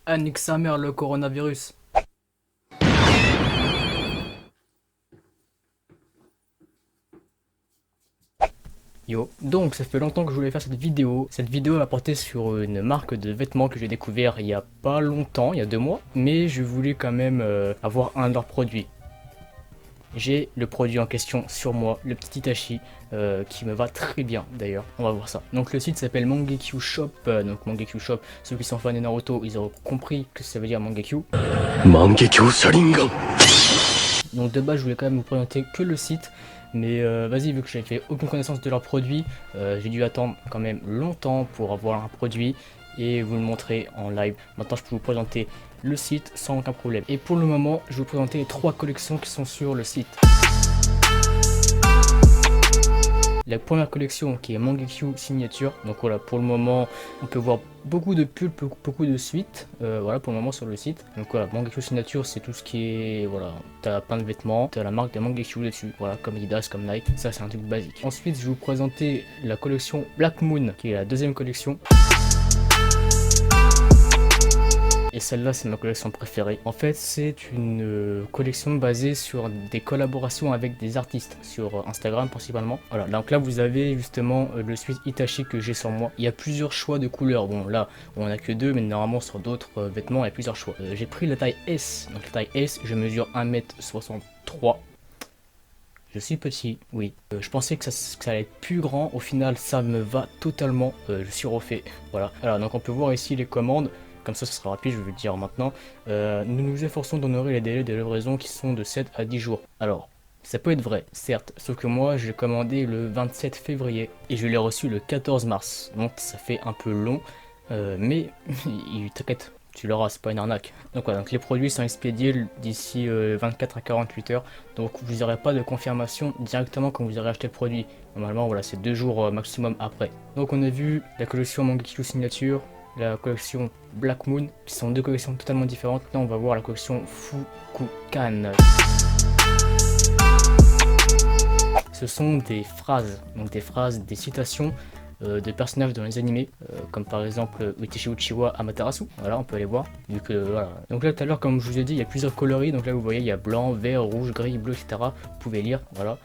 Ah, nique sa mère, le coronavirus. Yo, donc ça fait longtemps que je voulais faire cette vidéo. Cette vidéo va porter sur une marque de vêtements que j'ai découvert il y a pas longtemps, il y a 2 mois. Mais je voulais quand même avoir un de leurs produits. J'ai le produit en question sur moi, le petit Itachi, qui me va très bien d'ailleurs. On va voir ça. Donc le site s'appelle Mangekyu Shop. Donc Mangekyu Shop, ceux qui sont fans de Naruto, ils auront compris que ça veut dire Mangekyu. Mangekyo Sharingan. Donc de base, je voulais quand même vous présenter que le site. Mais vas-y, vu que j'avais fait aucune connaissance de leurs produits, j'ai dû attendre quand même longtemps pour avoir un produit et vous le montrer en live. Maintenant, je peux vous présenter le site sans aucun problème. Et pour le moment, je vais vous présenter les 3 collections qui sont sur le site. La première collection qui est Mangekyu Signature. Donc voilà, pour le moment, on peut voir beaucoup de pulls, beaucoup de suites. Voilà, pour le moment sur le site. Donc voilà, Mangekyu Signature, c'est tout ce qui est. Voilà, t'as plein de vêtements, t'as la marque de Mangekyu dessus. Voilà, comme Adidas, comme Nike. Ça, c'est un truc basique. Ensuite, je vais vous présenter la collection Black Moon, qui est la deuxième collection. Et celle-là, c'est ma collection préférée. En fait, c'est une collection basée sur des collaborations avec des artistes, sur Instagram principalement. Voilà, donc là, vous avez justement le suite Itachi que j'ai sur moi. Il y a plusieurs choix de couleurs. Bon, là, on a que 2, mais normalement, sur d'autres vêtements, il y a plusieurs choix. J'ai pris la taille S. Donc, la taille S, je mesure 1m63. Je suis petit, oui. Je pensais que ça allait être plus grand. Au final, ça me va totalement. Je suis refait. Voilà. Alors, donc, on peut voir ici les commandes. Comme ça sera rapide, je vais le dire maintenant. Nous nous efforçons d'honorer les délais de livraison qui sont de 7 à 10 jours. Alors, ça peut être vrai, certes, sauf que moi, j'ai commandé le 27 février et je l'ai reçu le 14 mars. Donc, ça fait un peu long, mais t'inquiète, tu l'auras, c'est pas une arnaque. Donc voilà, donc les produits sont expédiés d'ici 24 à 48 heures. Donc, vous n'aurez pas de confirmation directement quand vous aurez acheté le produit. Normalement, voilà, c'est 2 jours maximum après. Donc, on a vu la collection Mangekyu Signature, la collection Black Moon, qui sont 2 collections totalement différentes. Là, on va voir la collection Fukukan. Ce sont des phrases, donc des phrases, des citations de personnages dans les animés, comme par exemple Utashi Uchiwa Amaterasu. Voilà, on peut aller voir. Vu que, voilà. Donc là, tout à l'heure, comme je vous ai dit, il y a plusieurs coloris. Donc là, vous voyez, il y a blanc, vert, rouge, gris, bleu, etc. Vous pouvez lire, voilà.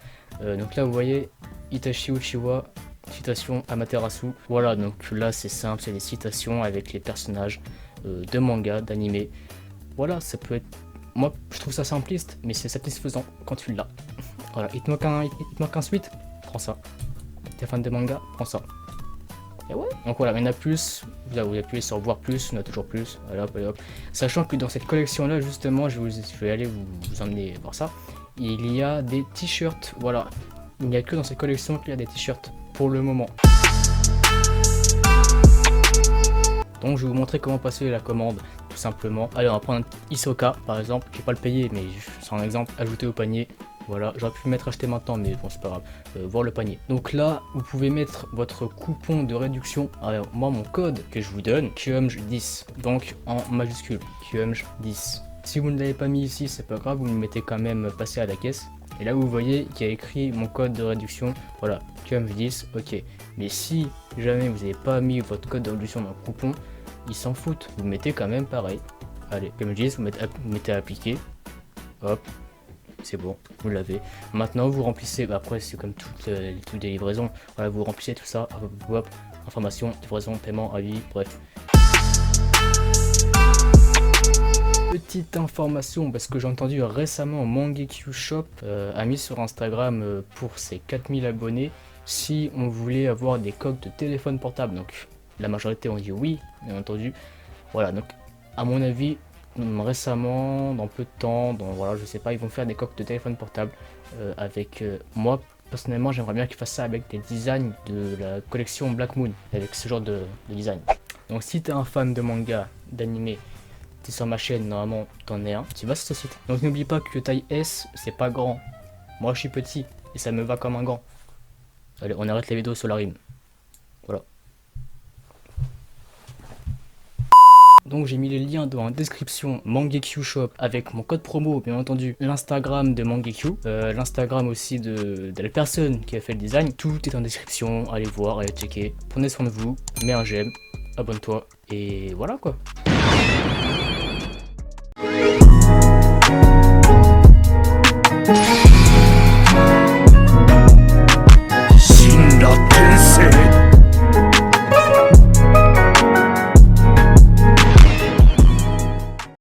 Donc là, vous voyez Itachi Uchiwa citation Amaterasu. Voilà, donc là c'est simple, c'est des citations avec les personnages de manga, d'animé. Voilà, ça peut être. Moi je trouve ça simpliste, mais c'est satisfaisant quand tu l'as. Voilà, il te manque un suite, prends ça. T'es fan de manga, prends ça. Et ouais. Donc voilà, il y en a plus. Vous appuyez sur voir plus, il y en a toujours plus. Voilà, hop, hop. Sachant que dans cette collection là, justement, je vais aller vous emmener voir ça. Il y a des t-shirts, voilà. Il n'y a que dans cette collection qu'il y a des t-shirts. Pour le moment. Donc je vais vous montrer comment passer la commande tout simplement. Allez, on va prendre un Hisoka par exemple, je vais pas le payer mais c'est un exemple, ajouter au panier. Voilà, j'aurais pu mettre acheter maintenant mais bon c'est pas grave, voir le panier. Donc là, vous pouvez mettre votre coupon de réduction. Alors moi mon code que je vous donne, KYUMJ10, donc en majuscule, KYUMJ10. Si vous ne l'avez pas mis ici, c'est pas grave, vous le mettez quand même passer à la caisse. Et là vous voyez qu'il y a écrit mon code de réduction, voilà, KYUMJ10, ok. Mais si jamais vous n'avez pas mis votre code de réduction dans le coupon, ils s'en foutent, vous mettez quand même pareil. Allez, KYUMJ10, vous mettez à appliquer, hop, c'est bon, vous l'avez. Maintenant vous remplissez, bah après c'est comme toutes les trucs des livraisons, voilà, vous remplissez tout ça, hop, hop, information, livraison, paiement, avis, bref. Petite information, parce que j'ai entendu récemment Mangekyu Shop a mis sur Instagram pour ses 4000 abonnés si on voulait avoir des coques de téléphone portable. Donc la majorité ont dit oui, bien entendu. Voilà, donc à mon avis, récemment, dans peu de temps, voilà, je sais pas, ils vont faire des coques de téléphone portable avec moi. Personnellement, j'aimerais bien qu'ils fassent ça avec des designs de la collection Black Moon, avec ce genre de design. Donc si t'es un fan de manga, d'anime, t'es sur ma chaîne, normalement t'en es un, tu vas sur ce site. Donc n'oublie pas que taille S, c'est pas grand. Moi je suis petit, et ça me va comme un grand. Allez, on arrête les vidéos sur la rime. Voilà. Donc j'ai mis les liens dans la description Mangekyu Shop avec mon code promo, bien entendu, l'Instagram de Mangekyu, l'Instagram aussi de la personne qui a fait le design. Tout est en description, allez voir, allez checker. Prenez soin de vous, mets un j'aime, abonne-toi, et voilà quoi.